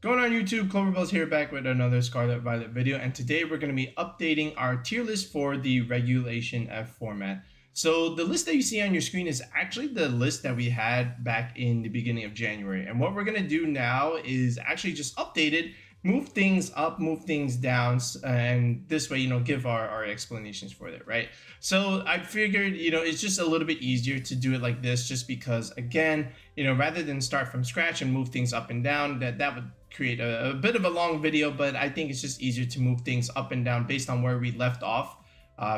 Going on YouTube, Cloverbell's here back with another Scarlet Violet video, and today we're going to be updating our tier list for the regulation F format. So the list that you see on your screen is actually the list that we had back in the beginning of January. And what we're going to do now is actually just update it, move things up, move things down, and this way, give our explanations for it, right? So I figured, it's just a little bit easier to do it like this, just because, again, rather than start from scratch and move things up and down, that would create a bit of a long video, but I think it's just easier to move things up and down based on where we left off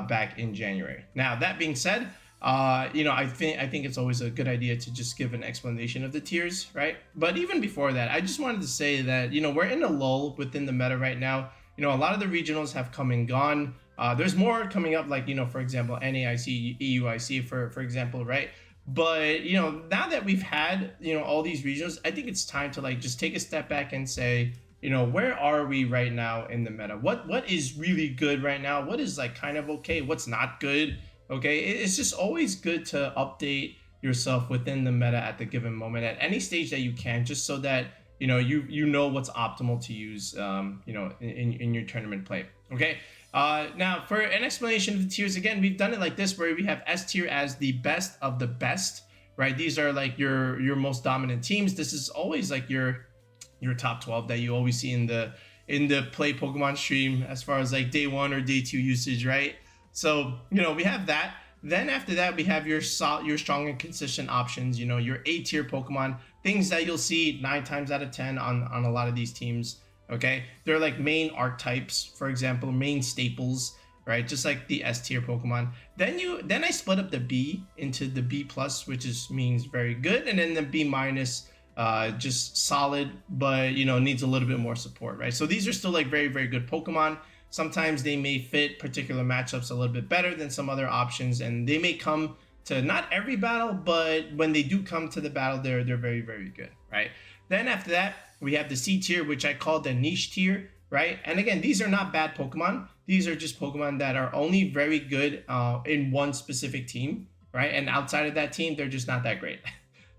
back in January. Now, that being said, I think it's always a good idea to just give an explanation of the tiers, right? But even before that, I just wanted to say that, we're in a lull within the meta right now. A lot of the regionals have come and gone. There's more coming up, like, for example, NAIC, EUIC, for example, right? But, now that we've had, all these regions, I think it's time to like just take a step back and say, where are we right now in the meta? What is really good right now? What is like kind of okay? What's not good? Okay, it's just always good to update yourself within the meta at the given moment at any stage that you can, just so that you know what's optimal to use in your tournament play. Okay. Now, for an explanation of the tiers, again, we've done it like this, where we have S tier as the best of the best, right? These are like your most dominant teams. This is always like your top 12 that you always see in the play Pokemon stream, as far as like day 1 or day 2 usage, right? So we have that. Then after that, we have your strong and consistent options. Your A tier Pokemon, things that you'll see 9 times out of 10 on a lot of these teams. Okay, they're like main archetypes, for example, main staples, right? Just like the S tier Pokemon. Then I split up the B into the B plus, which means very good, and then the B minus, just solid, but needs a little bit more support, right? So these are still like very, very good Pokemon. Sometimes they may fit particular matchups a little bit better than some other options, and they may come to not every battle, but when they do come to the battle, they're very, very good, right? Then after that, we have the C tier, which I call the niche tier, right? And again, these are not bad Pokemon. These are just Pokemon that are only very good in one specific team, right? And outside of that team, they're just not that great.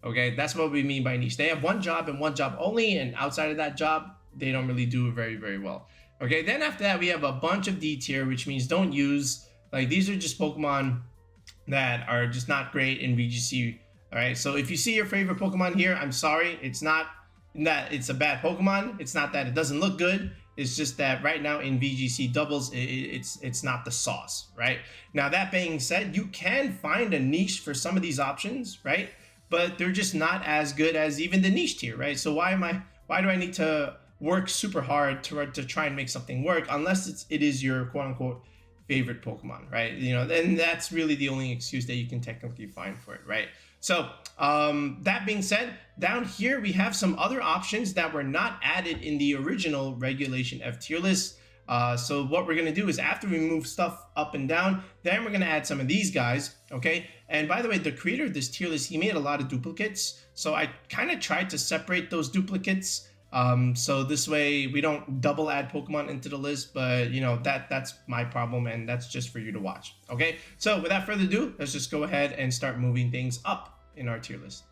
Okay, that's what we mean by niche. They have one job and one job only, and outside of that job, they don't really do very, very well. Okay, then after that, we have a bunch of D tier, which means don't use. Like, these are just Pokemon that are just not great in VGC. All right, so if you see your favorite Pokemon here, I'm sorry, it's not that it's a bad Pokemon. It's not that it doesn't look good. It's just that right now in VGC doubles, it's not the sauce, right? Now, that being said, you can find a niche for some of these options, right? But they're just not as good as even the niche tier, right? So why do I need to work super hard to try and make something work, unless it is your quote unquote favorite Pokemon, right? And that's really the only excuse that you can technically find for it, right? So that being said, down here we have some other options that were not added in the original regulation F tier list. So what we're going to do is, after we move stuff up and down, then we're going to add some of these guys, okay? And by the way, the creator of this tier list, he made a lot of duplicates, so I kind of tried to separate those duplicates, so this way we don't double add Pokemon into the list. But that's my problem, and that's just for you to watch. Okay, so without further ado, let's just go ahead and start moving things up in our tier list.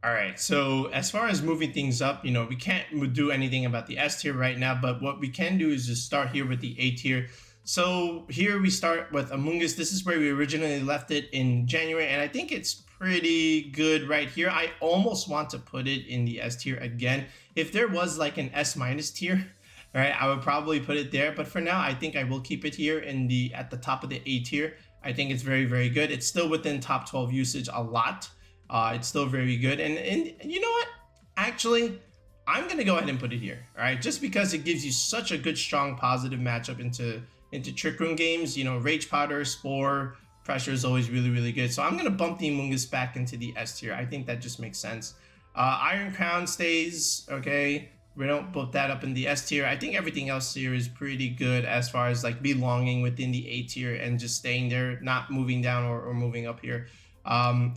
All right, so as far as moving things up, we can't do anything about the S tier right now, but what we can do is just start here with the A tier. So here we start with Amoonguss. This is where we originally left it in January, and I think it's pretty good right here. I almost want to put it in the S tier again. If there was like an S minus tier, all right, I would probably put it there, but for now, I think I will keep it here at the top of the A tier. I think it's very, very good. It's still within top 12 usage a lot. It's still very good, and you know what? Actually, I'm gonna go ahead and put it here. All right, just because it gives you such a good, strong, positive matchup into Trick Room games. Rage Powder, Spore, Pressure is always really, really good. So I'm gonna bump the Amoonguss back into the S tier. I think that just makes sense. Iron Crown stays, okay. We don't put that up in the S tier. I think everything else here is pretty good as far as like belonging within the A tier and just staying there, not moving down or moving up here.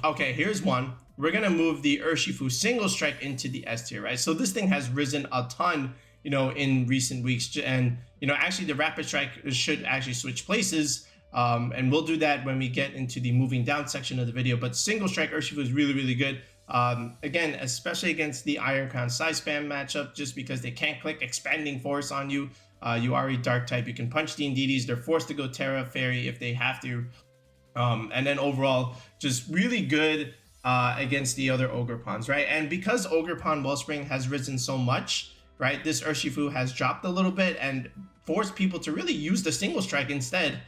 Okay, here's one. We're gonna move the Urshifu Single Strike into the S tier, right? So this thing has risen a ton, in recent weeks, and actually the Rapid Strike should actually switch places. And we'll do that when we get into the moving down section of the video. But Single Strike Urshifu is really, really good. Again, especially against the Iron Crown Side Spam matchup, just because they can't click Expanding Force on you. You are a Dark type. You can punch the Indeedis. They're forced to go Terra Fairy if they have to. And then overall, just really good against the other Ogerpons, right? And because Ogerpon Wellspring has risen so much, right, this Urshifu has dropped a little bit and forced people to really use the single strike instead,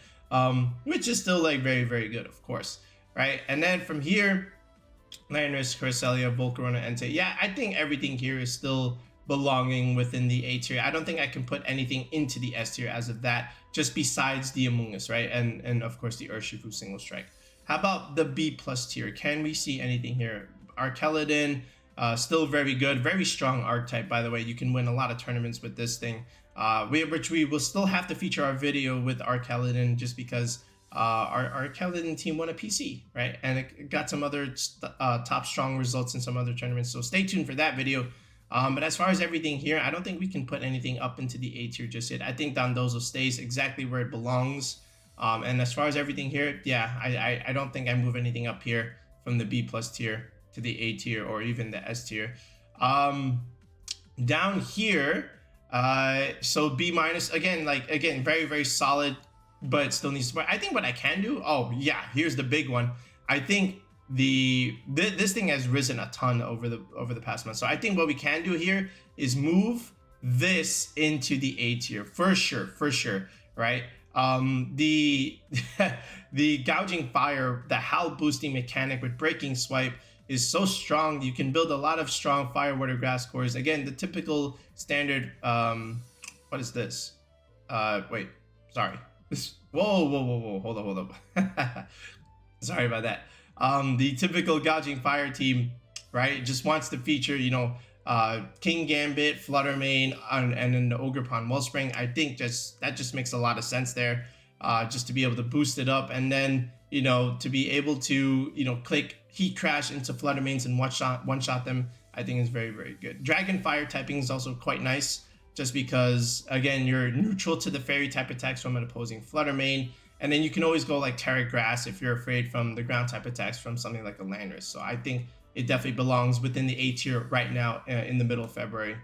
which is still like very, very good, of course, right? And then from here, Landorus, Cresselia, Volcarona, Entei. Yeah, I think everything here is still belonging within the A tier. I don't think I can put anything into the S tier as of that, just besides the Among Us, right? And of course the Urshifu single strike. How about the B plus tier? Can we see anything here? Arkeladin, still very good, very strong archetype, by the way. You can win a lot of tournaments with this thing, which we will still have to feature our video with Arkeladin, just because our Arkeladin team won a PC, right? And it got some other top strong results in some other tournaments, so stay tuned for that video. But as far as everything here, I don't think we can put anything up into the A tier just yet. I think Dondozo stays exactly where it belongs. And as far as everything here, yeah, I don't think I move anything up here from the B plus tier to the A tier or even the S tier. Down here, so B minus, again, very, very solid, but still needs support. I think what I can do, oh yeah, here's the big one. I think this thing has risen a ton over the past month. So I think what we can do here is move this into the A tier for sure, right? The the gouging fire, the howl boosting mechanic with breaking swipe is so strong. You can build a lot of strong fire, water, grass cores. Again, the typical standard. What is this? Wait, sorry. Whoa, hold up. Sorry about that. The typical gouging fire team, right, just wants to feature, King Gambit, Fluttermane, and then the Ogerpon Wellspring. I think that just makes a lot of sense there, just to be able to boost it up, and then to be able to click Heat Crash into Fluttermanes and one shot them. I think is very, very good. Dragon Fire typing is also quite nice, just because again you're neutral to the fairy type attacks from an opposing Fluttermane. And then you can always go like Terra Grass if you're afraid from the ground type attacks from something like a Landorus. So I think it definitely belongs within the A tier right now in the middle of February.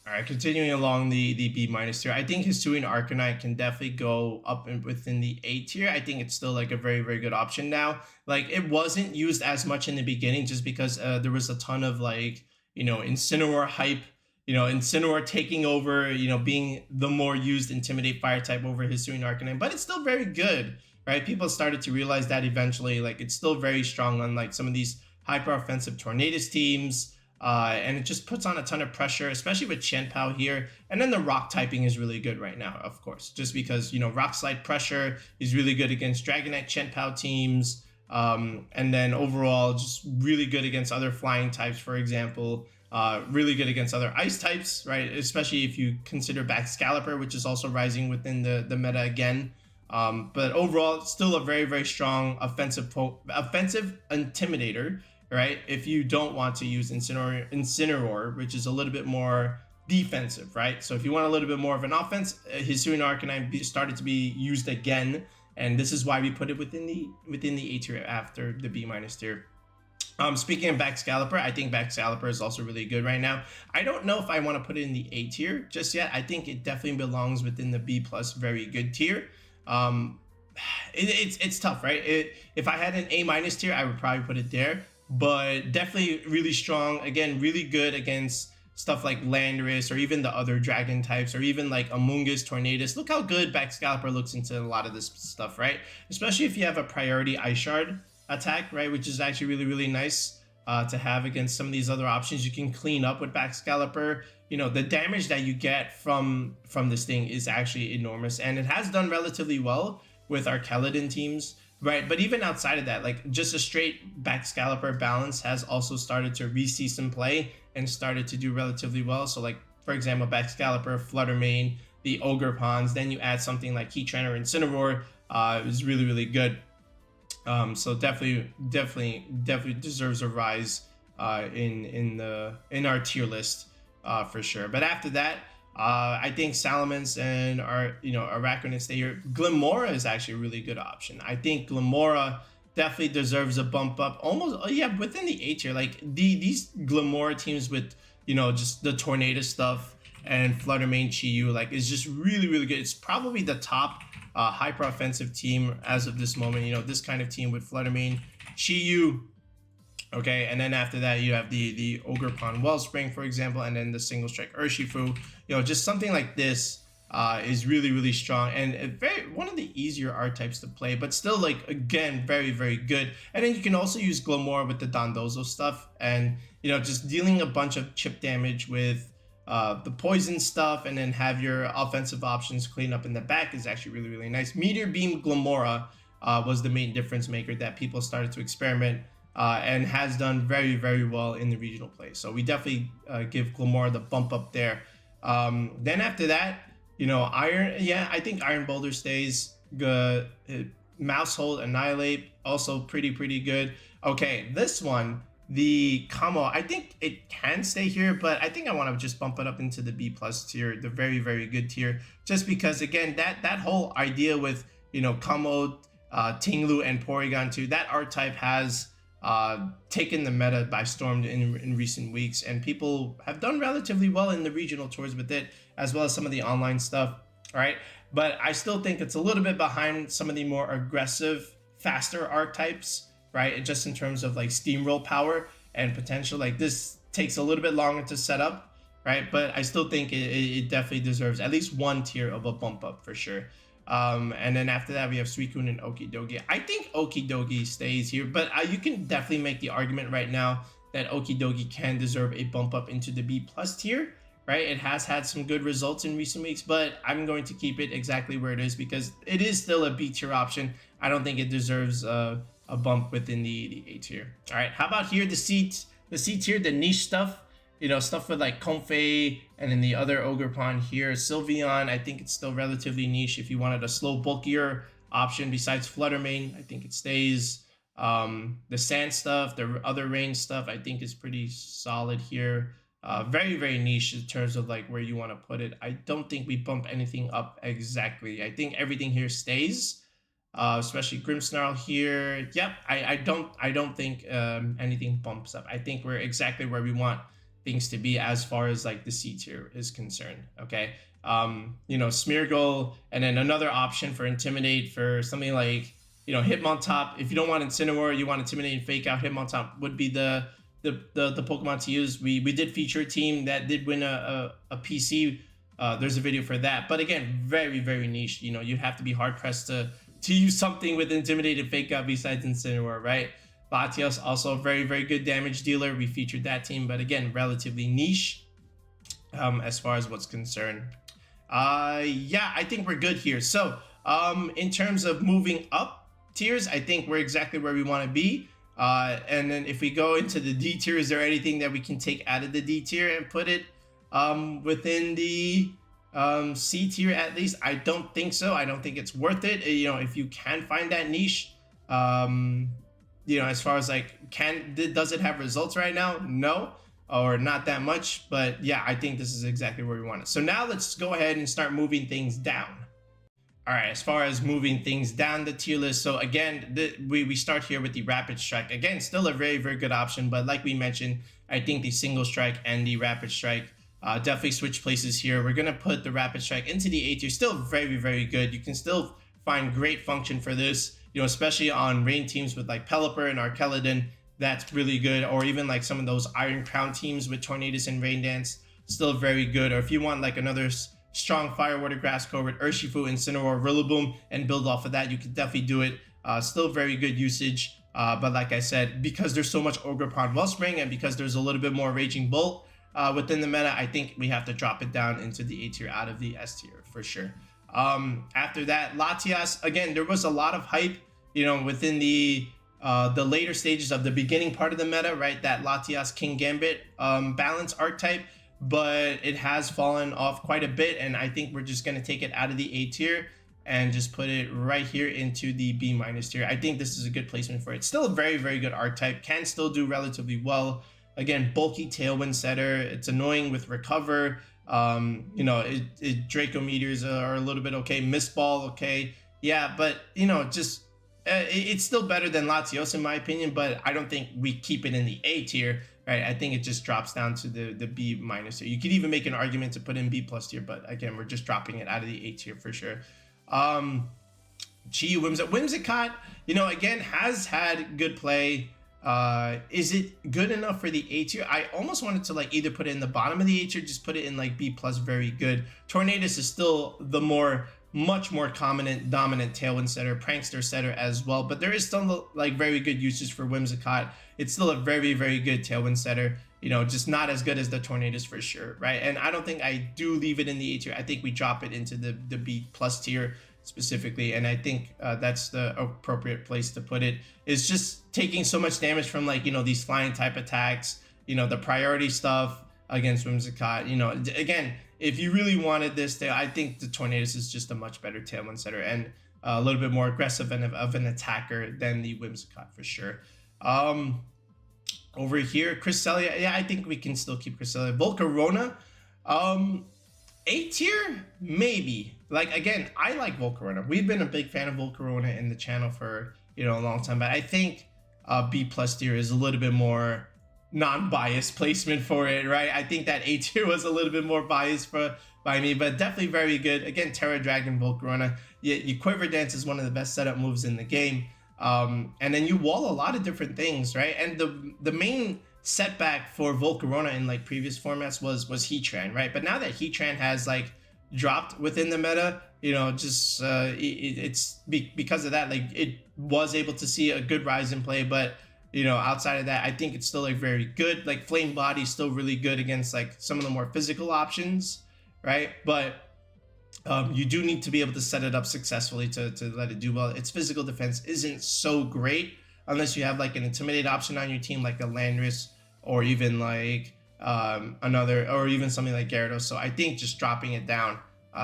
All right, continuing along the B minus tier, I think Hisuian Arcanine can definitely go up within the A tier. I think it's still like a very, very good option now. Like it wasn't used as much in the beginning just because there was a ton of like, Incineroar hype. Incineroar taking over, being the more used Intimidate fire type over Hisuian Arcanine, but it's still very good, right? People started to realize that eventually, like it's still very strong on like some of these hyper offensive Tornadus teams, and it just puts on a ton of pressure, especially with Chien-Pao here. And then the rock typing is really good right now, of course, just because, rock slide pressure is really good against Dragonite Chien-Pao teams. And then overall, just really good against other flying types, for example. Really good against other ice types, right? Especially if you consider Baxcalibur, which is also rising within the meta again. But overall, still a very, very strong offensive intimidator, right? If you don't want to use Incineroar, which is a little bit more defensive, right? So if you want a little bit more of an offense, Hisuian Arcanine started to be used again, and this is why we put it within the A tier after the B minus tier. Speaking of Baxcalibur, I think Baxcalibur is also really good right now. I don't know if I want to put it in the A tier just yet. I think it definitely belongs within the B plus very good tier. It's tough, right? If I had an A minus tier, I would probably put it there, but definitely really strong. Again, really good against stuff like Landorus or even the other dragon types or even like Among Us, Tornadus. Look how good Baxcalibur looks into a lot of this stuff, right? Especially if you have a priority Ice Shard attack, right, which is actually really, really nice to have against some of these other options. You can clean up with Baxcalibur. The damage that you get from this thing is actually enormous, and it has done relatively well with our Arkeladin teams, right? But even outside of that, like just a straight Baxcalibur balance has also started to re-see some play and started to do relatively well. So like, for example, Baxcalibur, Fluttermane, the Ogerpons, then you add something like Heatran or Incineroar, is really, really good. So definitely deserves a rise in our tier list for sure. But after that, I think Salamence and our Araquanid stay here. Glimmora is actually a really good option. I think Glimmora definitely deserves a bump up. Almost, oh yeah, within the A tier. Like these Glamora teams with, you know, just the Tornado stuff and Fluttermane Chi-Yu, like, is just really really good. It's probably the top hyper offensive team as of this moment. You know, this kind of team with Fluttermane Chi-Yu. Okay, and then after that you have the Ogerpon Wellspring, for example, and then the single strike Urshifu. You know, just something like this is really really strong and very one of the easier art types to play, but still, like, again, very very good. And then you can also use Glamora with the Dondozo stuff, and you know, just dealing a bunch of chip damage with the poison stuff, and then have your offensive options clean up in the back is actually really really nice. Meteor Beam Glamora was the main difference maker that people started to experiment and has done very very well in the regional play. So we definitely give Glamora the bump up there. Then after that, you know, Iron, yeah, I think Iron Boulder stays good. Mouse Hold, Annihilate, also pretty good. Okay, this one, the Kamo, I think it can stay here, but I think I want to just bump it up into the B plus tier, the very very good tier, just because again that whole idea with, you know, Kamo, Tinglu, and Porygon 2, that art type has taken the meta by storm in recent weeks, and people have done relatively well in the regional tours with it, as well as some of the online stuff. All right, but I still think it's a little bit behind some of the more aggressive, faster archetypes, right? Just in terms of like steamroll power and potential, like this takes a little bit longer to set up, right? But I still think it definitely deserves at least one tier of a bump up for sure. And then after that we have Suicune and Okidogi. I think Okidogi stays here, but you can definitely make the argument right now that Okidogi can deserve a bump up into the B plus tier, right? It has had some good results in recent weeks, but I'm going to keep it exactly where it is because it is still a B tier option. I don't think it deserves a bump within the A tier. All right, how about here, the C tier, the niche stuff? You know, stuff with like Comfey, and then the other Ogerpon here, Sylveon. I think it's still relatively niche. If you wanted a slow, bulkier option besides Fluttermane, I think it stays. The Sand stuff, the other Rain stuff, I think is pretty solid here. Very, very niche in terms of like where you want to put it. I don't think we bump anything up exactly. I think everything here stays. Especially Grimmsnarl here. Yep, I don't think anything bumps up. I think we're exactly where we want things to be as far as like the C tier is concerned. Okay, you know, Smeargle, and then another option for Intimidate for something like, you know, Hitmontop. If you don't want Incineroar, you want Intimidate and Fake Out, Hitmontop would be the Pokemon to use. We did feature a team that did win a PC. There's a video for that, but again, very very niche. You know, you have to be hard pressed to use something with Intimidate and Fake Out besides Incineroar, right? Latios, also a very very good damage dealer. We featured that team, but again, relatively niche as far as what's concerned. Yeah, I think we're good here. So in terms of moving up tiers, I think we're exactly where we want to be. And then if we go into the D tier, is there anything that we can take out of the D tier and put it within the C tier at least? I don't think so. I don't think it's worth it. You know, if you can find that niche, you know, as far as like, does it have results right now? No, or not that much. But yeah, I think this is exactly where we want it. So now let's go ahead and start moving things down. All right, as far as moving things down the tier list, so again, we start here with the Rapid Strike. Again, still a very very good option, but like we mentioned, I think the Single Strike and the Rapid Strike definitely switch places here. We're gonna put the Rapid Strike into the A tier. Still very very good. You can still find great function for this, you know, especially on rain teams with like Pelipper and Arkeladon. That's really good. Or even like some of those Iron Crown teams with Tornadus and Rain Dance, still very good. Or if you want like another strong Fire, Water, Grass core with Urshifu, Incineroar, Rillaboom, and build off of that, you could definitely do it. Still very good usage. But like I said, because there's so much Ogerpon Wellspring, and because there's a little bit more Raging Bolt within the meta, I think we have to drop it down into the A tier out of the S tier for sure. After that, Latias, again, there was a lot of hype, you know, within the later stages of the beginning part of the meta, right? That Latias King Gambit balance archetype, but it has fallen off quite a bit, and I think we're just going to take it out of the A tier and just put it right here into the B minus tier. I think this is a good placement for it. Still a very very good archetype, can still do relatively well. Again, bulky Tailwind setter. It's annoying with Recover. You know, Draco Meteors are a little bit okay. Mist Ball, okay. Yeah, but, you know, just it's still better than Latios in my opinion, but I don't think we keep it in the A tier, right? I think it just drops down to the B minus tier. You could even make an argument to put in B plus tier, but again, we're just dropping it out of the A tier for sure. Whimsicott, again, has had good play. Is it good enough for the A tier? I almost wanted to like either put it in the bottom of the A tier, just put it in like B plus, very good. Tornadus is still the much more dominant tailwind setter, prankster setter as well, but there is still like very good usage for Whimsicott. It's still a very, very good tailwind setter, just not as good as the Tornadus for sure, right? And I don't think I do leave it in the A tier. I think we drop it into the B plus tier specifically, and I think that's the appropriate place to put it. Is just taking so much damage from like these flying type attacks, the priority stuff against Whimsicott. Again, if you really wanted this, I think the Tornadus is just a much better tailwind setter and a little bit more aggressive of an attacker than the Whimsicott for sure. Over here, Cresselia, yeah, I think we can still keep Cresselia. Volcarona, A tier, maybe. Like, again, I like Volcarona. We've been a big fan of Volcarona in the channel for a long time, but I think B plus tier is a little bit more non-biased placement for it, right? I think that A tier was a little bit more biased by me, but definitely very good. Again, Terra Dragon Volcarona, you Quiver Dance is one of the best setup moves in the game, and then you wall a lot of different things, right? And the main setback for Volcarona in like previous formats was Heatran, right? But now that Heatran has like dropped within the meta, it's because of that, like it was able to see a good rise in play, but outside of that, I think it's still like very good. Like Flame Body is still really good against like some of the more physical options, right? But you do need to be able to set it up successfully to let it do well. Its physical defense isn't so great unless you have like an Intimidate option on your team, like a Landorus, or even like or even something like Gyarados. So I think just dropping it down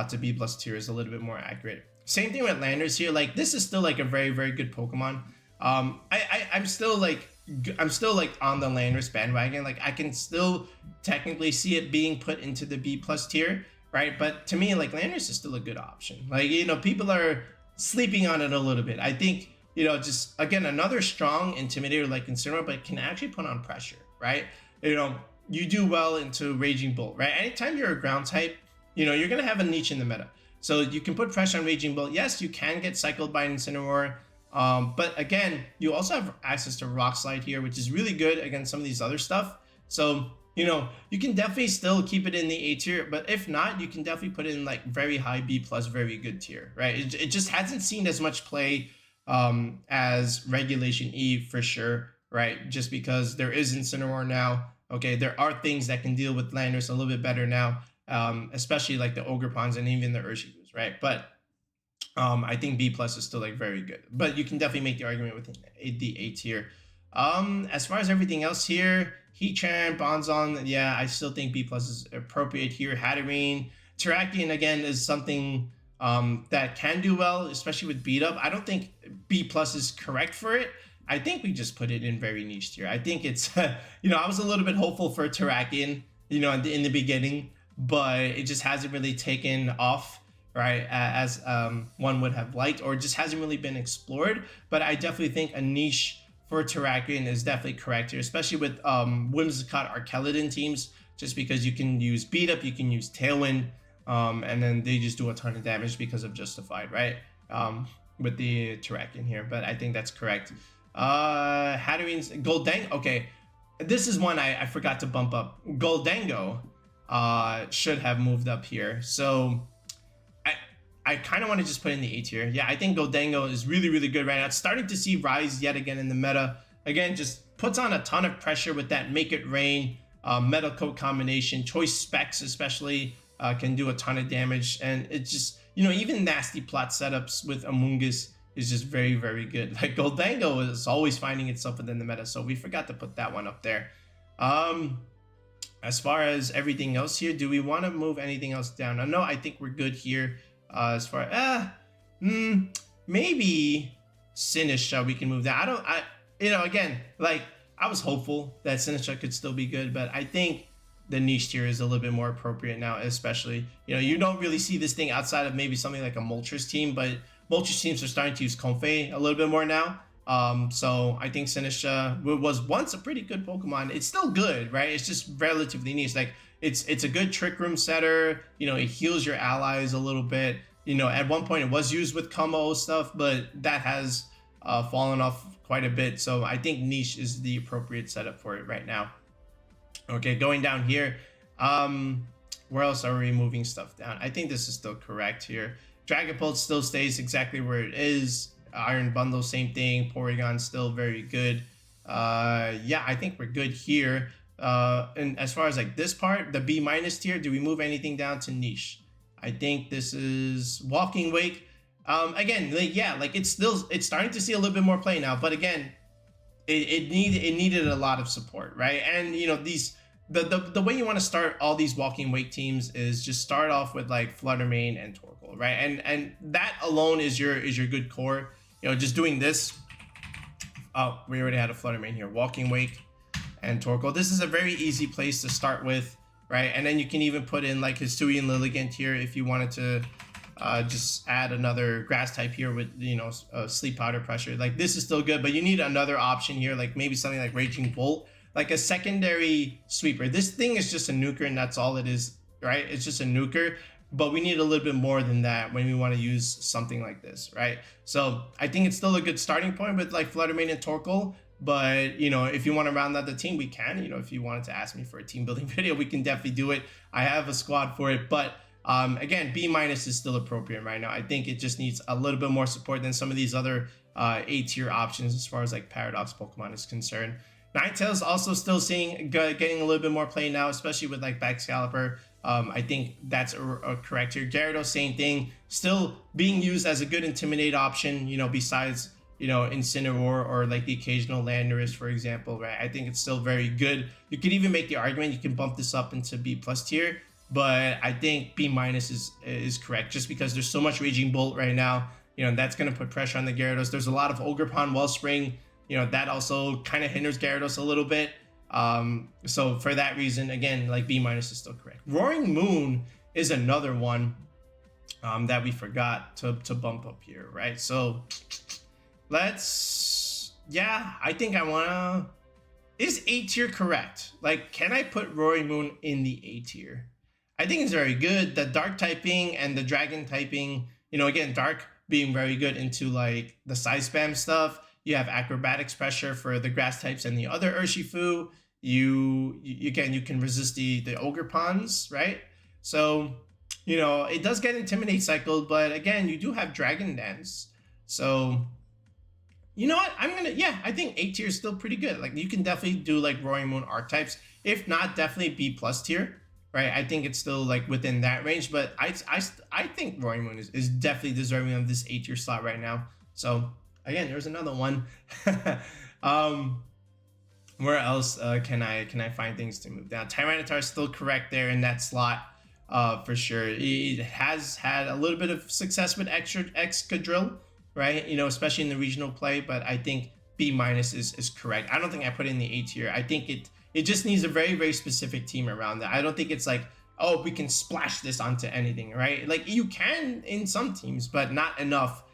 to B plus tier is a little bit more accurate. Same thing with Landorus here. Like this is still like a very, very good Pokemon. I'm still like on the Landorus bandwagon. Like I can still technically see it being put into the B plus tier, right? But to me, like Landorus is still a good option. Like people are sleeping on it a little bit. I think just again another strong Intimidator like Incineroar, but can actually put on pressure, right? You do well into Raging Bolt, right? Anytime you're a ground type, you're gonna have a niche in the meta, so you can put pressure on Raging Bolt. Yes, you can get cycled by Incineroar. But again, you also have access to Rock Slide here, which is really good against some of these other stuff. So, you can definitely still keep it in the A tier, but if not, you can definitely put it in like very high B plus, very good tier, right? It just hasn't seen as much play as Regulation E for sure, right? Just because there is Incineroar now. Okay, there are things that can deal with Landorus a little bit better now, especially like the Ogerpons and even the Urshifu's, right? But I think B plus is still like very good, but you can definitely make the argument with the A tier. As far as everything else here, Heatran, Bonzon, yeah, I still think B plus is appropriate here. Hatterene, Terrakion again is something that can do well, especially with beat up. I don't think B plus is correct for it. I think we just put it in very niche tier. I think it's I was a little bit hopeful for Terrakion, in the beginning, but it just hasn't really taken off, right, as one would have liked, or just hasn't really been explored. But I definitely think a niche for Terrakion is definitely correct here, especially with Whimsicott Archeladon teams, just because you can use beat up, you can use Tailwind, and then they just do a ton of damage because of Justified, right? With the Terrakion here, but I think that's correct. Hatterene's Goldango, okay, this is one I forgot to bump up. Goldango should have moved up here, so I kind of want to just put in the A tier. Yeah, I think Goldango is really, really good right now. It's starting to see rise yet again in the meta. Again, just puts on a ton of pressure with that Make It Rain, Metal Coat combination. Choice Specs especially can do a ton of damage. And it's just, even nasty plot setups with Amoonguss is just very, very good. Like Goldango is always finding itself within the meta, so we forgot to put that one up there. As far as everything else here, do we want to move anything else down? No, I think we're good here. As far maybe Sinistcha we can move that. Again, like I was hopeful that Sinistcha could still be good, but I think the niche tier is a little bit more appropriate now, especially you don't really see this thing outside of maybe something like a Moltres team, but Most teams are starting to use Comfey a little bit more now. So I think Sinistra was once a pretty good Pokemon. It's still good, right? It's just relatively niche. Like it's a good Trick Room setter. You know, it heals your allies a little bit. You know, at one point it was used with combo stuff, but that has fallen off quite a bit. So I think niche is the appropriate setup for it right now. Okay, going down here. Where else are we moving stuff down? I think this is still correct here. Dragapult still stays exactly where it is. Iron Bundle, same thing. Porygon still very good. Yeah, I think we're good here. And as far as like this part, the B- tier, do we move anything down to niche? I think this is Walking Wake. Again, like, yeah, like it's starting to see a little bit more play now, but again, it needed a lot of support, right? And you know, these the way you want to start all these Walking Wake teams is just start off with like Fluttermane and Torkoal, right? And that alone is your good core. You know, just doing this. Oh, we already had a Fluttermane here. Walking Wake and Torkoal. This is a very easy place to start with, right? And then you can even put in like Hisuian Lilligant here if you wanted to just add another grass type here with, you know, Sleep Powder Pressure. Like this is still good, but you need another option here, like maybe something like Raging Bolt, like a secondary sweeper. This thing is just a nuker and that's all it is, right? It's just a nuker, but we need a little bit more than that when we want to use something like this, right? So I think it's still a good starting point with like Fluttermane and Torkoal, but you know, if you want to round out the team, we can. You know, if you wanted to ask me for a team building video, we can definitely do it. I have a squad for it, but again, B- is still appropriate right now. I think it just needs a little bit more support than some of these other A tier options as far as like Paradox Pokemon is concerned. Ninetales also still getting a little bit more play now, especially with like Excalibur. I think that's a correct here. Gyarados, same thing, still being used as a good Intimidate option, you know, besides, you know, Incineroar or like the occasional Landorus, for example, right? I think it's still very good. You could even make the argument you can bump this up into B+ tier, but I think B- is correct just because there's so much Raging Bolt right now. You know, that's going to put pressure on the Gyarados. There's a lot of Ogerpon Wellspring. You know, that also kind of hinders Gyarados a little bit. So for that reason, again, like B- is still correct. Roaring Moon is another one that we forgot to bump up here, right? So let's, yeah, I think I wanna, is A tier correct? Like, can I put Roaring Moon in the A tier? I think it's very good. The Dark typing and the Dragon typing, you know, again, Dark being very good into like the side spam stuff. You have Acrobatics Pressure for the grass types and the other Urshifu. You can resist the Ogerpons, right? So, you know, it does get Intimidate cycled, but again, you do have Dragon Dance. So, you know what? I think A tier is still pretty good. Like, you can definitely do like Roaring Moon archetypes. If not, definitely B+ tier, right? I think it's still like within that range, but I think Roaring Moon is definitely deserving of this A tier slot right now. So, again, there's another one. Where else can I find things to move down? Tyranitar is still correct there in that slot for sure. It has had a little bit of success with Excadrill, right? You know, especially in the regional play, but I think B- is correct. I don't think I put it in the A tier. I think it just needs a very, very specific team around that. I don't think it's like, oh, we can splash this onto anything, right? Like you can in some teams, but not enough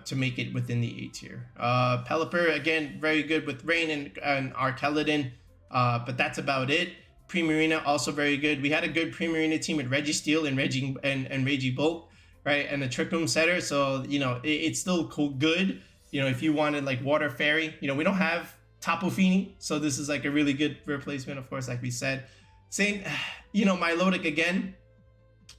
to make it within the A tier. Pelipper, again, very good with Rain and Arcaladin, but that's about it. Primarina, also very good. We had a good Primarina team with Registeel and Regibolt, right? And the Trick Room setter, so, you know, it's still cool, good. You know, if you wanted like Water Fairy, you know, we don't have Tapu Fini, so this is like a really good replacement, of course, like we said. Same, you know, Milotic again,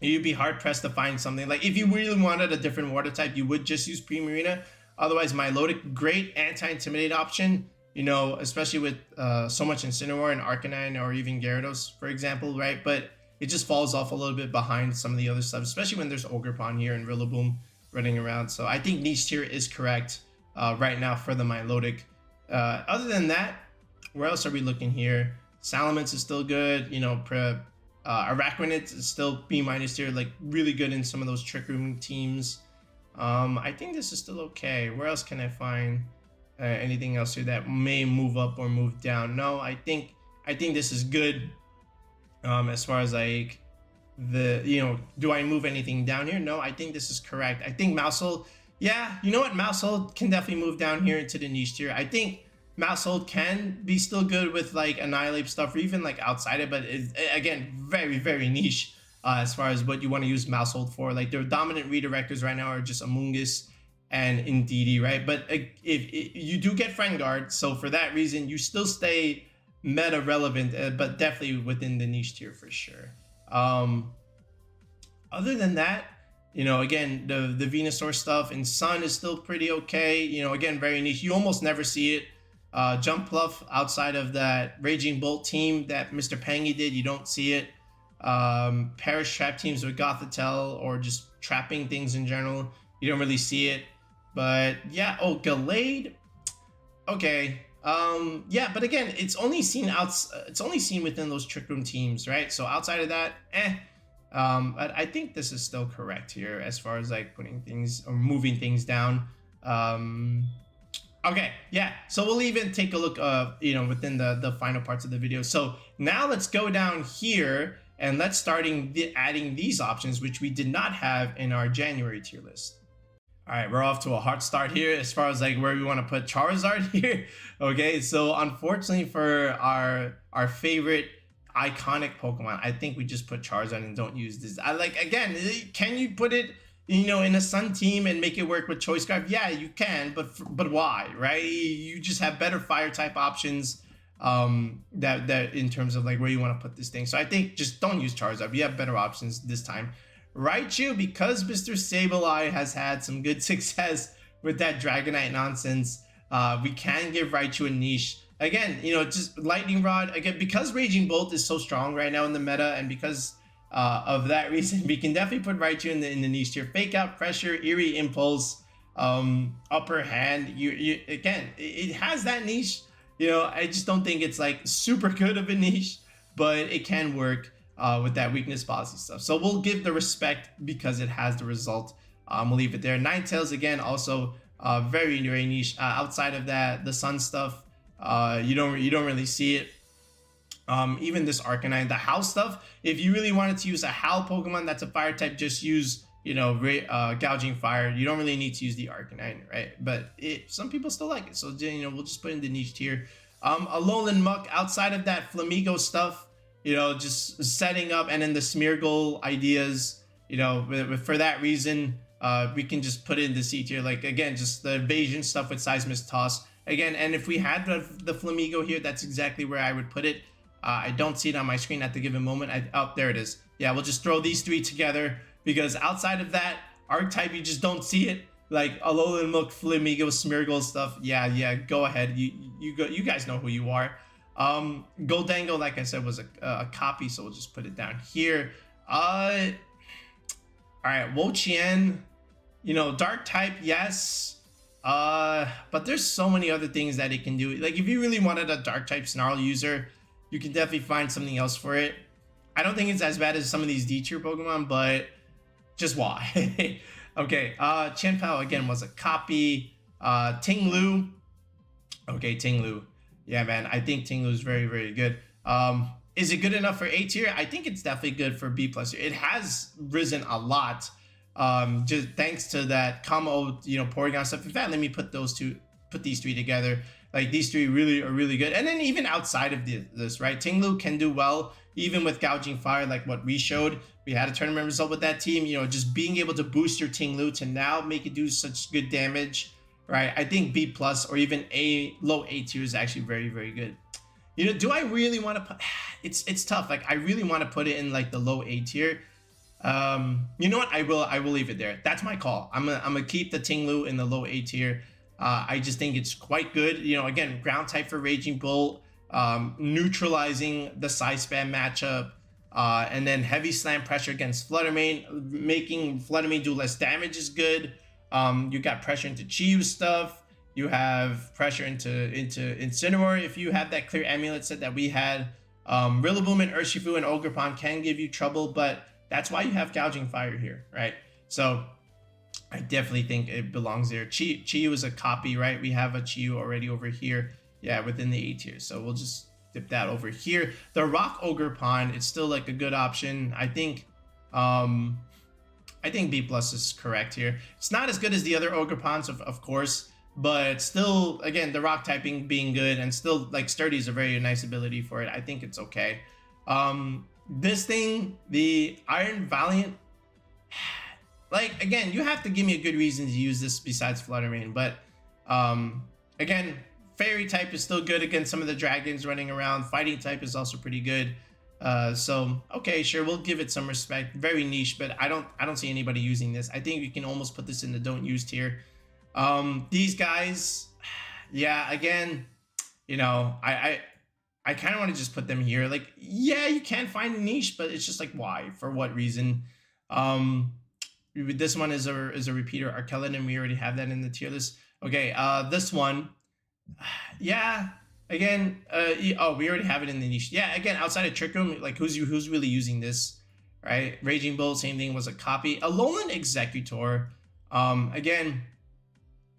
you'd be hard pressed to find something. Like if you really wanted a different water type, you would just use Primarina. Otherwise, Milotic, great anti-intimidate option, you know, especially with so much Incineroar and Arcanine or even Gyarados, for example, right? But it just falls off a little bit behind some of the other stuff, especially when there's Ogerpon here and Rillaboom running around. So I think niche tier is correct right now for the Milotic. Other than that, where else are we looking here? Salamence is still good, you know, Araquanid is still B- tier, like really good in some of those Trick Room teams. I think this is still okay. Where else can I find anything else here that may move up or move down? No, I think this is good. As far as like the, you know, do I move anything down here? No, I think this is correct. I think Mousel Yeah, you know what? Mousehold can definitely move down here into the niche tier. I think Mousehold can be still good with like Annihilate stuff or even like outside it, but it's again very, very niche as far as what you want to use Mousehold for. Like their dominant redirectors right now are just Amoonguss and Indeedee, right? But if you do get Friend Guard, so for that reason, you still stay meta relevant, but definitely within the niche tier for sure. Other than that, you know, again, the Venusaur stuff and Sun is still pretty okay. You know, again, very niche. You almost never see it. Jump Pluff outside of that Raging Bolt team that Mr. Pangy did, you don't see it. Perish trap teams with Gothitelle or just trapping things in general, you don't really see it. But yeah, oh, Gallade, okay. Yeah, but again, it's only seen within those Trick Room teams, right? So outside of that, but I think this is still correct here as far as like putting things or moving things down. Okay, yeah. So we'll even take a look, you know, within the final parts of the video. So now let's go down here and let's adding these options, which we did not have in our January tier list. All right, we're off to a hard start here as far as like where we want to put Charizard here. Okay, so unfortunately for our favorite iconic Pokemon, I think we just put Charizard and don't use this. I like, again, can you put it, you know, in a Sun team and make it work with Choice Scarf? Yeah, you can, but why, right? You just have better fire type options that in terms of like where you want to put this thing. So I think just don't use Charizard. You have better options this time. Raichu, because Mr. Sableye has had some good success with that Dragonite nonsense, we can give Raichu a niche. Again, you know, just Lightning Rod, again, because Raging Bolt is so strong right now in the meta, and because of that reason, we can definitely put Raichu in the niche tier. Fake Out, Pressure, Eerie Impulse, Upper Hand. You again, it has that niche. You know, I just don't think it's like super good of a niche, but it can work with that weakness policy stuff. So we'll give the respect because it has the result. We'll leave it there. Ninetales, again, also very, very niche. Outside of that, the Sun stuff, you don't really see it. Even this Arcanine, the Howl stuff, if you really wanted to use a Howl Pokemon that's a fire type, just use, you know, Gouging Fire. You don't really need to use the Arcanine, right? But some people still like it, so, you know, we'll just put in the niche tier. Alolan Muck, outside of that Flamigo stuff, you know, just setting up, and then the Smeargle ideas, you know, for that reason, we can just put it in the C tier. Like, again, just the evasion stuff with Seismist Toss. Again, and if we had the Flamigo here, that's exactly where I would put it. I don't see it on my screen at the given moment. Oh, there it is. Yeah, we'll just throw these three together because outside of that archetype, you just don't see it. Like Alolan Muck, Flamigo, Smeargle stuff. Yeah, go ahead. You guys know who you are. Goldango, like I said, was a copy, so we'll just put it down here. All right, Wo-Chien, you know, dark type, yes. But there's so many other things that it can do. Like if you really wanted a dark type Snarl user, you can definitely find something else for it. I don't think it's as bad as some of these D tier Pokemon, but just why? Okay, Chien-Pao again was a copy. Ting-Lu. Okay, Ting-Lu. Yeah, man, I think Ting-Lu is very, very good. Is it good enough for A tier? I think it's definitely good for B+. It has risen a lot, just thanks to that combo, you know, Porygon stuff. In fact, let me put these three together. Like these three really are really good. And then even outside of this, right? Ting-Lu can do well, even with Gouging Fire, like what we showed. We had a tournament result with that team. You know, just being able to boost your Ting-Lu to now make it do such good damage. Right, I think B+ or even low A tier is actually very, very good. You know, do I really want to put? It's tough. Like I really want to put it in like the low A tier. You know what? I will leave it there. That's my call. I'm gonna keep the Ting-Lu in the low A tier. I just think it's quite good. You know, again, ground type for Raging Bolt, neutralizing the Size Spam matchup, and then heavy slam pressure against Fluttermane, making Fluttermane do less damage is good. You got pressure into Chi-Yu stuff. You have pressure into Incineroar if you have that clear amulet set that we had. Rillaboom and Urshifu and Ogerpon can give you trouble, but that's why you have Gouging Fire here, right? So I definitely think it belongs there. Chi-Yu is a copy, right? We have a Chi-Yu already over here, yeah, within the A tier. So we'll just dip that over here. The Rock Ogerpon, it's still like a good option. I think I think B plus is correct here. It's not as good as the other Ogre of course, but still, again, the rock typing being good and still like sturdy is a very nice ability for it. I think it's okay. This thing, the Iron Valiant, like again, you have to give me a good reason to use this besides Flutter Mane. But again, Fairy type is still good against some of the dragons running around. Fighting type is also pretty good. So okay, sure, we'll give it some respect. Very niche, but I don't see anybody using this. I think we can almost put this in the don't use tier. These guys, yeah, again, you know, I kind of want to just put them here. Like, yeah, you can find a niche, but it's just like, why? For what reason? This one is a repeater. Arkeladon, we already have that in the tier list. Okay, this one, yeah, again, oh, we already have it in the niche. Yeah, again, outside of Trick Room, like who's really using this, right? Raging Bull, same thing, was a copy. Alolan Executor, again,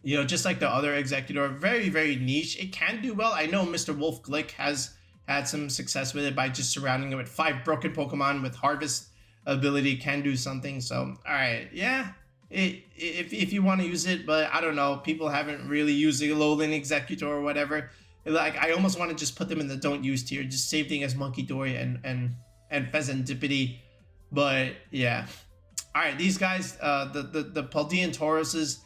you know, just like the other Executor, very, very niche. It can do well. I know Mr. Wolf Glick has had some success with it by just surrounding it with 5 broken Pokemon with Harvest ability, can do something. So, all right, yeah, if you want to use it, but I don't know, people haven't really used the Alolan Executor or whatever. Like, I almost want to just put them in the don't use tier, just same thing as Monkey Dory and Pheasantipity. But yeah, all right, these guys, the Paldean Tauroses.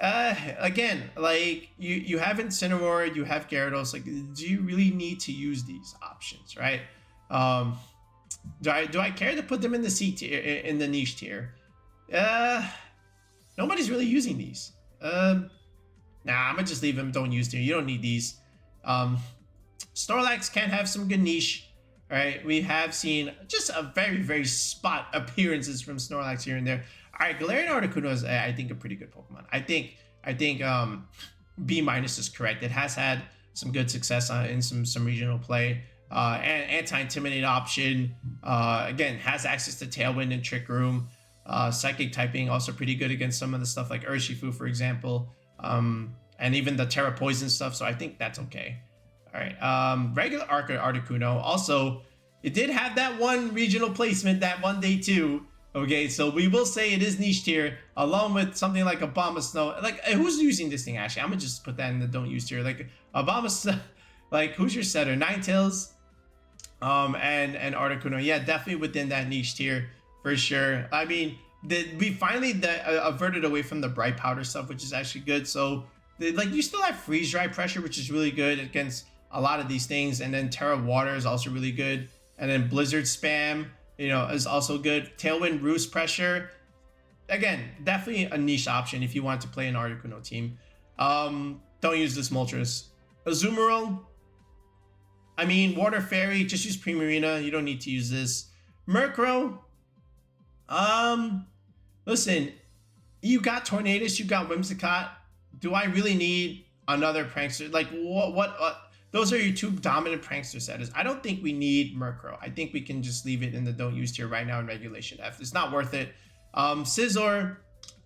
Again, like you have Incineroar, you have Gyarados. Like, do you really need to use these options, right? Do I care to put them in the C tier, in the niche tier? Nobody's really using these. Nah, I'm gonna just leave them don't use tier. You don't need these. Snorlax can have some good niche. Right, we have seen just a very, very spot appearances from Snorlax here and there. All right, Galarian Articuno is, I think, a pretty good Pokemon. I think B minus is correct. It has had some good success in some regional play. And anti-intimidate option. Again, has access to Tailwind and Trick Room. Psychic typing also pretty good against some of the stuff like Urshifu, for example. And even the Terra Poison stuff. So I think that's okay. All right, regular Articuno. Also, it did have that one regional placement that one day too. Okay, so we will say it is niche tier, along with something like Abomasnow. Like, who's using this thing, actually? I'm gonna just put that in the don't use tier. Like, Abomasnow, like, who's your setter? Ninetales, and Articuno. Yeah, definitely within that niche tier, for sure. I mean, we finally averted away from the Bright Powder stuff, which is actually good. So, like, you still have Freeze Dry Pressure, which is really good against a lot of these things. And then Terra Water is also really good. And then Blizzard Spam, you know, is also good. Tailwind Roost Pressure, again, definitely a niche option if you want to play an Articuno team. Don't use this Moltres. Azumarill, I mean, Water Fairy, just use Primarina. You don't need to use this. Murkrow, listen, you got Tornadus, you got Whimsicott. Do I really need another Prankster? Like, what those are your two dominant Prankster setters. I don't think we need Murkrow. I think we can just leave it in the don't use tier right now in Regulation F. It's not worth it. Scizor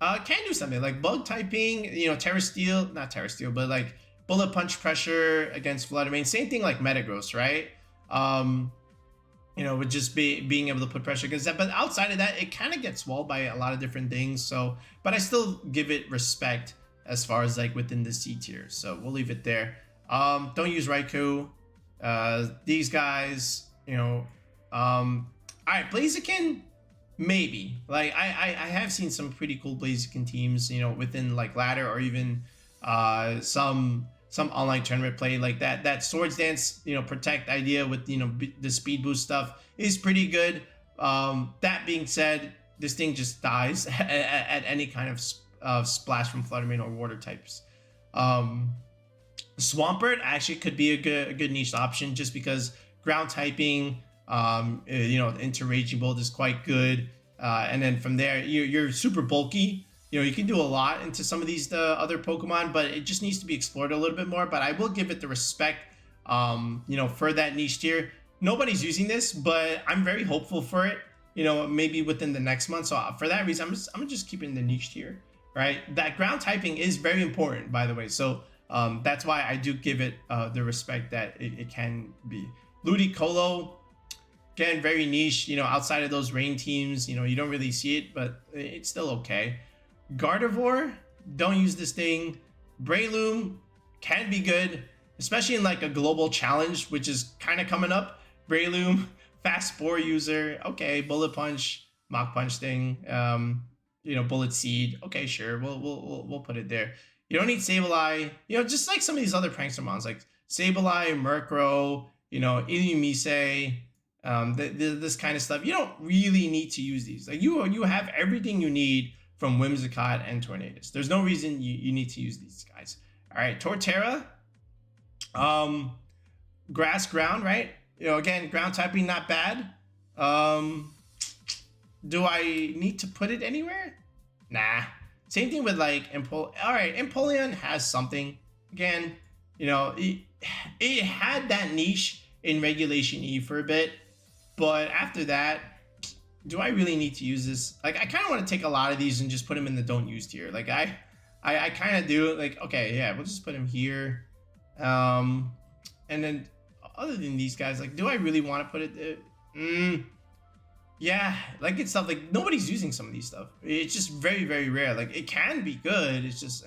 can do something like bug typing, you know, Terra Steel, not Terra Steel, but like Bullet Punch Pressure against Flutter Mane. Same thing like Metagross, right? You know, with just being able to put pressure against that. But outside of that, it kind of gets walled by a lot of different things. So, but I still give it respect as far as like within the C tier. So we'll leave it there. Don't use Raikou. These guys, you know, all right, Blaziken, maybe. Like, I have seen some pretty cool Blaziken teams, you know, within like ladder or even some online tournament play like that. That Swords Dance, you know, protect idea with, you know, the speed boost stuff is pretty good. That being said, this thing just dies at any kind of splash from Flutter Mane or water types. Swampert actually could be a good niche option just because ground typing, you know, into Raging Bolt is quite good. And then from there, you're super bulky. You know, you can do a lot into some of these other Pokemon, but it just needs to be explored a little bit more. But I will give it the respect, you know, for that niche tier. Nobody's using this, but I'm very hopeful for it, you know, maybe within the next month. So for that reason, I'm just keeping the niche tier, right? That ground typing is very important, by the way. So that's why I do give it the respect that it can be. Ludicolo, Again, very niche, outside of those rain teams, you don't really see it, but it's still okay. Gardevoir, don't use this thing. Breloom can be good, especially in like a global challenge, which is kind of coming up. Breloom, fast spore user, okay. Bullet punch, Mach punch thing, bullet seed, okay, sure, we'll put it there. You don't need Sableye, just like some of these other prankster mons like Sableye, Murkrow, Illumise, this kind of stuff. You don't really need to use these. Like you have everything you need from Whimsicott and Tornadus. There's no reason you need to use these guys. All right, Torterra, grass, ground, right? Again, ground typing, not bad. Do I need to put it anywhere? Nah. Same thing with like All right, Empoleon has something. Again, it had that niche in Regulation E for a bit, but after that, do I really need to use this? Like, I kind of want to take a lot of these and just put them in the don't use tier. Like, I kind of do. Like, okay, yeah, we'll just put them here. And then other than these guys, like, do I really want to put it there? Yeah, like it's stuff like nobody's using some of these stuff. It's just very, very rare. Like, it can be good. It's just,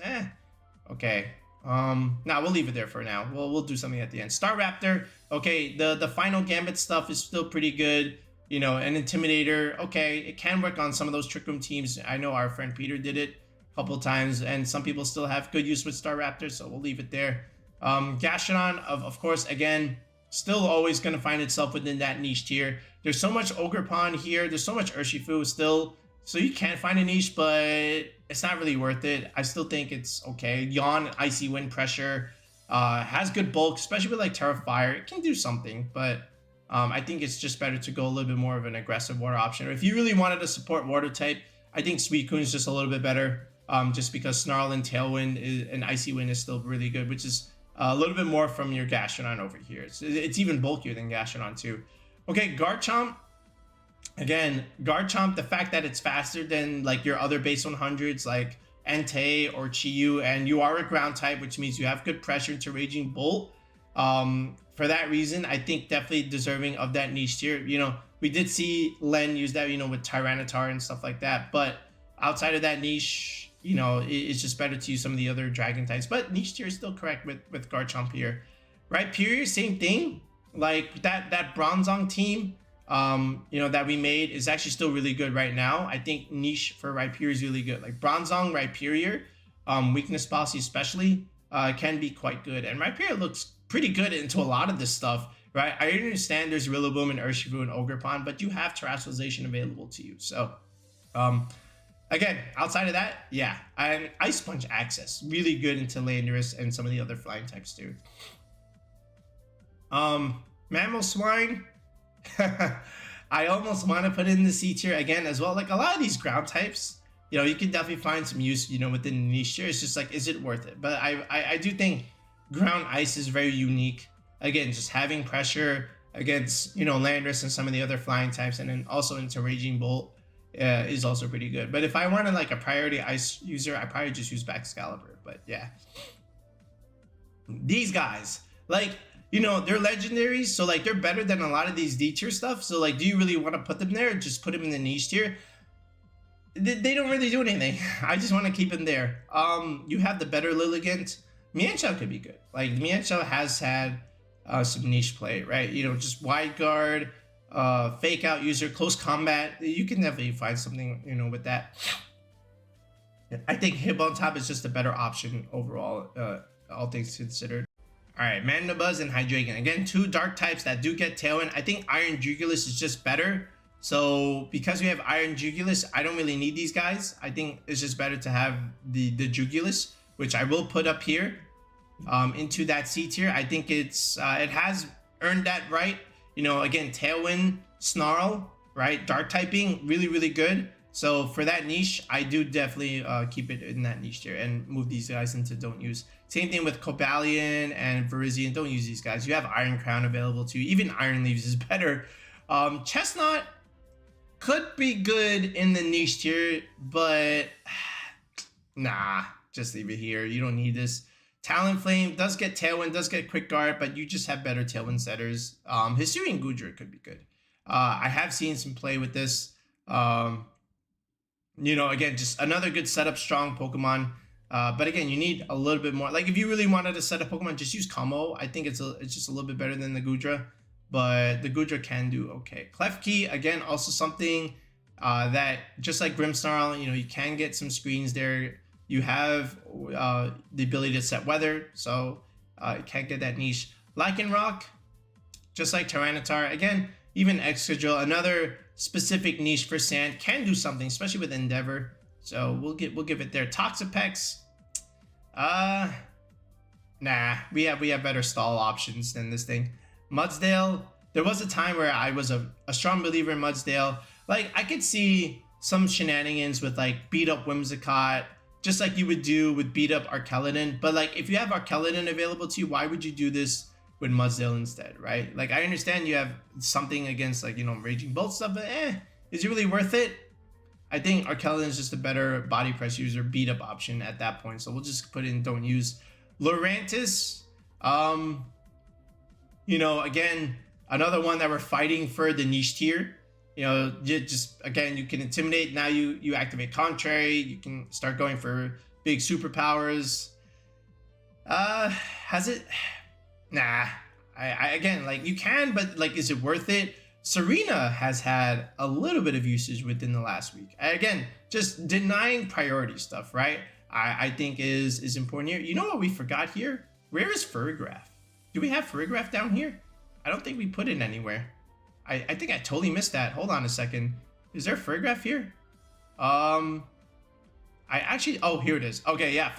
okay. Now we'll leave it there for now. We'll do something at the end. Staraptor, okay, the final Gambit stuff is still pretty good. An Intimidator, okay, it can work on some of those Trick Room teams. I know our friend Peter did it a couple times, and some people still have good use with Staraptor, so we'll leave it there. Gastrodon, of course, again, still always going to find itself within that niche tier. There's so much Ogerpon here. There's so much Urshifu still, so you can find a niche, but it's not really worth it. I still think it's okay. Yawn, Icy Wind Pressure, has good bulk, especially with like Terra Fire. It can do something, but I think it's just better to go a little bit more of an aggressive water option. Or if you really wanted to support water type, I think Suicune is just a little bit better, just because Snarl and Tailwind and Icy Wind is still really good, which is a little bit more from your Gastrodon over here. It's even bulkier than Gastrodon too. Okay, Garchomp. Again, Garchomp, the fact that it's faster than like your other base 100s like Entei or Chi-Yu, and you are a ground type, which means you have good pressure into Raging Bolt. For that reason, I think definitely deserving of that niche tier. We did see Len use that, with Tyranitar and stuff like that. But outside of that niche, it's just better to use some of the other dragon types. But niche tier is still correct with Garchomp here. Rhyperior, same thing. Like that Bronzong team, that we made is actually still really good right now. I think niche for Rhyperior is really good. Like Bronzong, Rhyperior, Weakness Policy especially, can be quite good. And Rhyperior looks pretty good into a lot of this stuff, right? I understand there's Rillaboom and Urshifu and Ogerpon, but you have Terrestrialization available to you. So, again, outside of that, yeah, and Ice Punch access, really good into Landorus and some of the other flying types too. Mammal Swine, I almost want to put it in the C tier again as well. Like a lot of these ground types, you can definitely find some use, within the niche tier. It's just like, is it worth it? But I do think ground ice is very unique. Again, just having pressure against, Landorus and some of the other flying types, and then also into Raging Bolt is also pretty good. But if I wanted like a priority ice user, I probably just use Baxcalibur. But yeah, these guys, like, they're legendaries, so like they're better than a lot of these D tier stuff. So like, do you really want to put them there or just put them in the niche tier? They don't really do anything. I just want to keep them there. You have the better Lilligant. Mienshao could be good. Like, Mienshao has had some niche play, right? Just wide guard, fake out user, close combat. You can definitely find something, with that. I think Hitmontop is just a better option overall, all things considered. All right, Mandibuzz and Hydreigon. Again, two dark types that do get Tailwind. I think Iron Jugulus is just better. So because we have Iron Jugulus, I don't really need these guys. I think it's just better to have the Jugulus, which I will put up here into that C tier. I think it has earned that right. Again, Tailwind, Snarl, right? Dark typing, really, really good. So for that niche, I do definitely keep it in that niche tier and move these guys into don't use. Same thing with Cobalion and Virizion. Don't use these guys. You have Iron Crown available too. Even Iron Leaves is better. Chestnut could be good in the niche tier, but nah, just leave it here. You don't need this. Talonflame does get Tailwind, does get Quick Guard, but you just have better Tailwind setters. Hisuian Goodra could be good. I have seen some play with this. Um, again, just another good setup, strong Pokemon. But again, you need a little bit more. Like if you really wanted to set up Pokemon, just use Combo. I think it's just a little bit better than the Gudra, but the Gudra can do okay. Klefki, again, also something that just like Grimmsnarl, you can get some screens there. You have the ability to set weather, so you can't get that niche. Lycanroc, just like Tyranitar, again, even Excadrill, another specific niche for sand, can do something, especially with Endeavor. So we'll give it there. Toxapex, nah, we have better stall options than this thing. Mudsdale, there was a time where I was a strong believer in Mudsdale. Like I could see some shenanigans with like beat up Whimsicott, just like you would do with beat up Arkeladon. But like if you have Arkeladon available to you, why would you do this with Mudsdale instead, right? Like I understand you have something against like Raging Bolt stuff, but is it really worth it? I think Arkeladon is just a better body press user beat up option at that point, so we'll just put in don't use. Lurantis, again, another one that we're fighting for the niche tier. Just again, you can intimidate. Now you activate Contrary. You can start going for big superpowers. Has it? Nah. I again, like you can, but like, is it worth it? Serena has had a little bit of usage within the last week. Again, just denying priority stuff, right? I think is important here. You know what we forgot here? Where is Furgraph? Do we have Furgraph down here? I don't think we put it anywhere. I think I totally missed that. Hold on a second. Is there Furgraph here? Oh, here it is. Okay, yeah.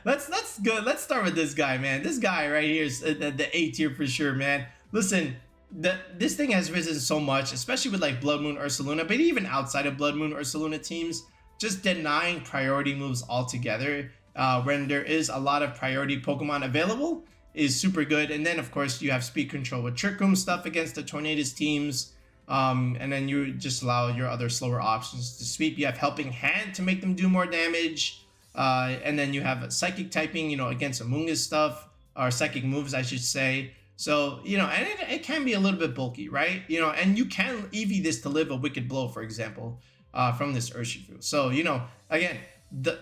Let's go. Let's start with this guy, man. This guy right here is the A tier for sure, man. Listen, this thing has risen so much, especially with like Blood Moon Ursaluna, but even outside of Blood Moon Ursaluna teams, just denying priority moves altogether when there is a lot of priority Pokemon available is super good. And then of course you have speed control with Trick Room stuff against the Tornadus teams, and then you just allow your other slower options to sweep. You have Helping Hand to make them do more damage, and then you have Psychic typing, against Amoonguss stuff, or Psychic moves I should say. So, and it can be a little bit bulky, right? And you can EV this to live a Wicked Blow, for example, from this Urshifu. So, again, the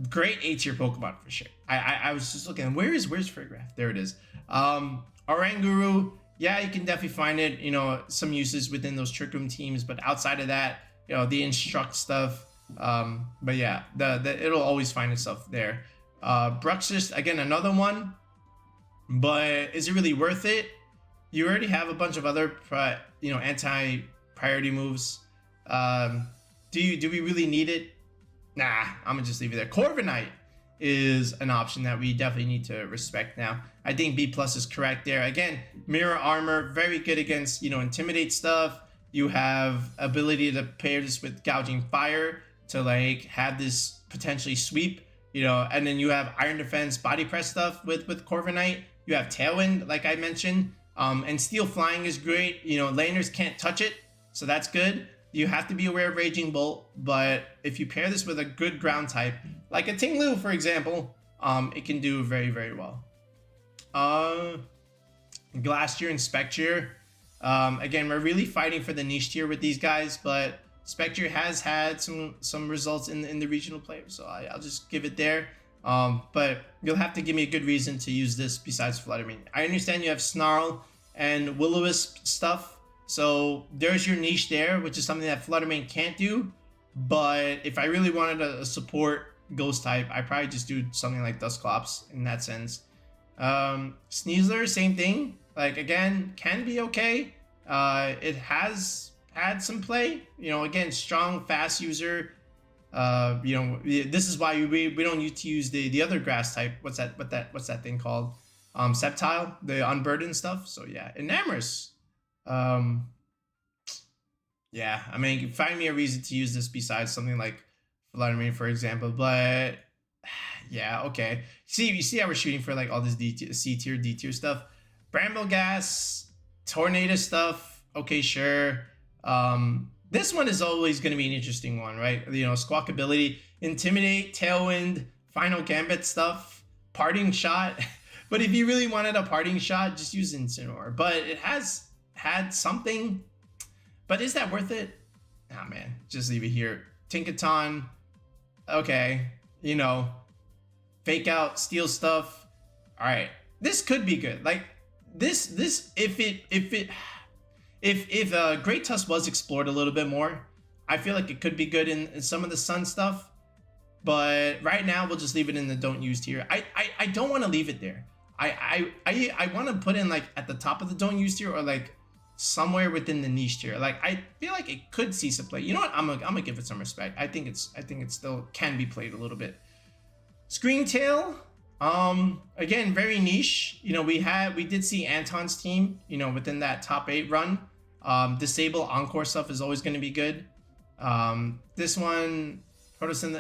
great A tier Pokemon for sure. I was just looking, where's Furgraph? There it is. Oranguru, yeah, you can definitely find it, some uses within those Trick Room teams, but outside of that, the Instruct stuff, but yeah, it'll always find itself there. Bruxus, again, another one. But is it really worth it? You already have a bunch of other, anti-priority moves. Do we really need it? Nah, I'm gonna just leave it there. Corviknight is an option that we definitely need to respect now. I think B+ is correct there. Again, Mirror Armor, very good against, Intimidate stuff. You have ability to pair this with Gouging Fire to like have this potentially sweep, and then you have Iron Defense, Body Press stuff with Corviknight. You have Tailwind, like I mentioned, and Steel Flying is great. Laners can't touch it, so that's good. You have to be aware of Raging Bolt, but if you pair this with a good ground type, like a Tinglu, for example, it can do very, very well. Glastrier and Spectrier. Again, we're really fighting for the niche tier with these guys, but Spectrier has had some results in the regional players, so I'll just give it there. But you'll have to give me a good reason to use this besides Fluttermane. I understand you have Snarl and Will-O-Wisp stuff, so there's your niche there, which is something that Fluttermane can't do. But if I really wanted a support Ghost type, I'd probably just do something like Dusclops in that sense. Sneasler, same thing. Like, again, can be okay. It has had some play. Again, strong, fast user. This is why we don't need to use the other grass type. What's that thing called? Sceptile, the Unburdened stuff. So yeah, Enamorous. Yeah, I mean, find me a reason to use this besides something like Fluttermane, for example. But yeah, okay. You see how we're shooting for like all this C tier, D tier stuff. Bramblegas, Tornado stuff. Okay, sure. This one is always going to be an interesting one, right? Squawk ability, Intimidate, Tailwind, Final Gambit stuff, Parting Shot. But if you really wanted a Parting Shot, just use Incineroar. But it has had something, but is that worth it? Nah, man, just leave it here. Tinkaton, okay, you know, fake out, steal stuff. All right, this could be good. Like this, if Great Tusk was explored a little bit more, I feel like it could be good in some of the sun stuff. But right now, we'll just leave it in the don't use tier. I don't want to leave it there. I want to put in like at the top of the don't use tier, or like somewhere within the niche tier. Like I feel like it could see some play. You know what? I'm gonna give it some respect. I think it still can be played a little bit. Screamtail, again, very niche. You know, we did see Anton's team, you know, within that top 8 run. Disable encore stuff is always going to be good. This one, Protosyn,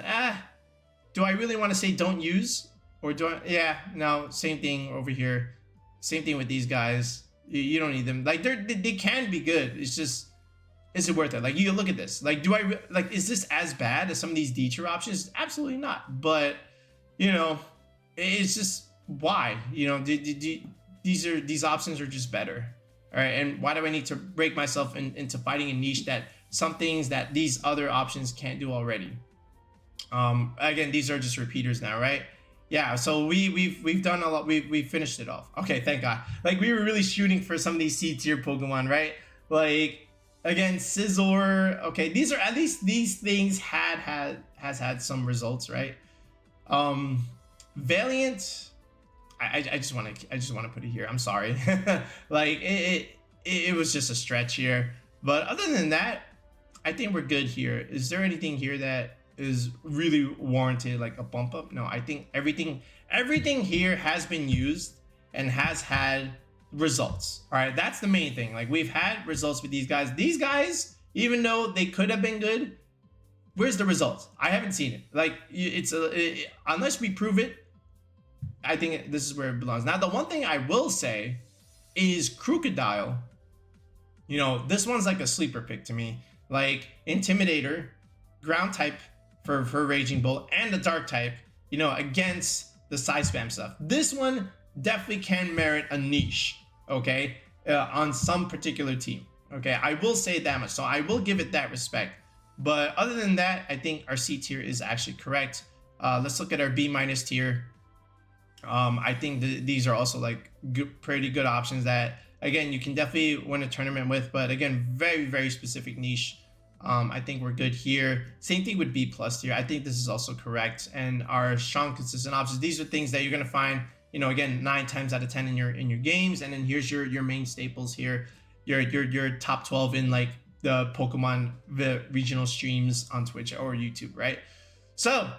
do I really want to say don't use? Or do I? Yeah, no, same thing over here. Same thing with these guys. You don't need them. Like they can be good. It's just, is it worth it? Like you look at this. Like is this as bad as some of these D tier options? Absolutely not. But you know, it's just why, you know, these options are just better. All right, and why do I need to break myself into fighting a niche that some things that these other options can't do already? Again, these are just repeaters now, right? Yeah, so we've done a lot. We finished it off. Okay, thank God. Like we were really shooting for some of these C tier Pokemon, right? Like again, Scizor. Okay, these are, at least these things has had some results, right? Valiant. I just want to put it here. I'm sorry. Like it was just a stretch here, but other than that, I think we're good here. Is there anything here that is really warranted, like a bump up? No, I think everything here has been used and has had results. All right, that's the main thing. Like we've had results with these guys. These guys, even though they could have been good, where's the results? I haven't seen it. Like unless we prove it, I think this is where it belongs. Now, the one thing I will say is Crocodile. You know, this one's like a sleeper pick to me. Like Intimidator, ground type for Raging Bolt, and the dark type, you know, against the side spam stuff. This one definitely can merit a niche, okay, on some particular team. Okay, I will say that much. So I will give it that respect. But other than that, I think our C tier is actually correct. Let's look at our B- tier. I think these are also like pretty good options that, again, you can definitely win a tournament with, but again, very, very specific niche. I think we're good here. Same thing with B+ tier. I think this is also correct. And our strong, consistent options, these are things that you're going to find, you know, again, 9 times out of 10 in your games. And then here's your main staples here, your top 12 in like the Pokemon regional streams on Twitch or YouTube, right? So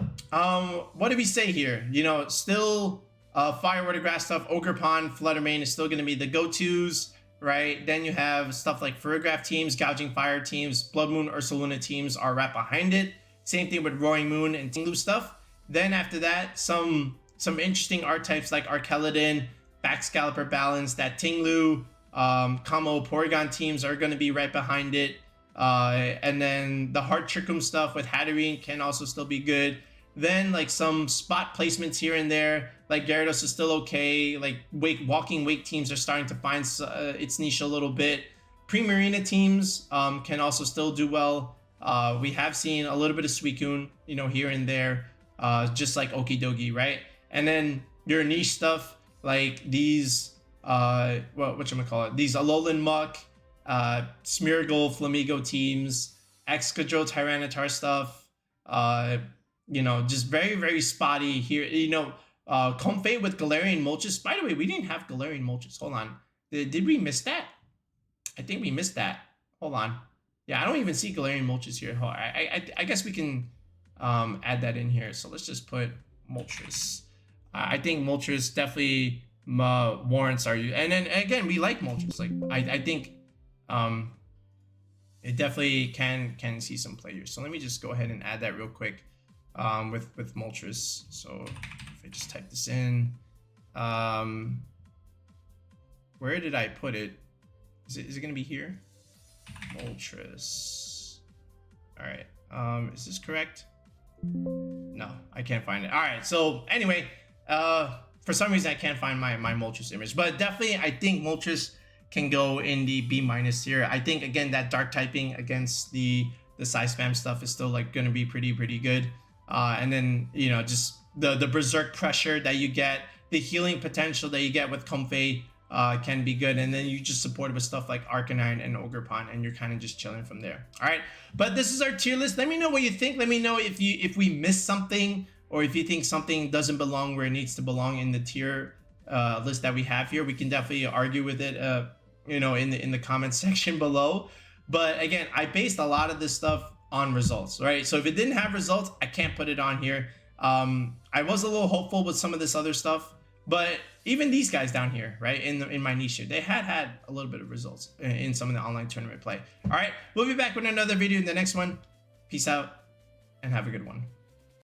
what do we say here? You know, still Fire Water Grass stuff, Ogre Pond, Fluttermane is still going to be the go-tos, right? Then you have stuff like Ferrograph teams, Gouging Fire teams, Blood Moon, Ursaluna teams are right behind it. Same thing with Roaring Moon and Tinglu stuff. Then after that, some interesting art types like Arkeladin, Baxcalibur Balance, that Tinglu, Kamo, Porygon teams are going to be right behind it. And then the Heart Trickum stuff with Hatterene can also still be good. Then like some spot placements here and there, like Gyarados is still okay. Like Walking Wake teams are starting to find its niche a little bit. Primarina teams can also still do well. We have seen a little bit of Suicune, you know, here and there, just like Okidogi, right? And then your niche stuff like these, whatchamacallit, these Alolan Muck, Smeargle, Flamigo teams, Excadrill, Tyranitar stuff, you know, just very, very spotty here. You know, Comfey with Galarian Moltres. By the way, we didn't have Galarian Moltres. Hold on. Did we miss that? I think we missed that. Hold on. Yeah, I don't even see Galarian Moltres here. I guess we can add that in here. So let's just put Moltres. I think Moltres definitely warrants our use. And then again, we like Moltres. Like I think it definitely can see some play here. So let me just go ahead and add that real quick with Moltres. So if I just type this in, where did I put it? Is it gonna be here? Moltres. All right. Is this correct? No, I can't find it. All right. So anyway, for some reason I can't find my Moltres image, but definitely I think Moltres can go in the B- tier. I think again that dark typing against the side spam stuff is still like gonna be pretty good. And then just the berserk pressure that you get, the healing potential that you get with Comfey can be good, and then you just support it with stuff like Arcanine and Ogerpon, and you're kind of just chilling from there. All right, but this is our tier list. Let me know what you think. Let me know if we missed something, or if you think something doesn't belong where it needs to belong in the tier list that we have here. We can definitely argue with it, in the comments section below. But again, I based a lot of this stuff on results, right? So if it didn't have results, I can't put it on here. I was a little hopeful with some of this other stuff, but even these guys down here, right, in my niche here, they had a little bit of results in some of the online tournament play. All right, we'll be back with another video in the next one. Peace out and have a good one.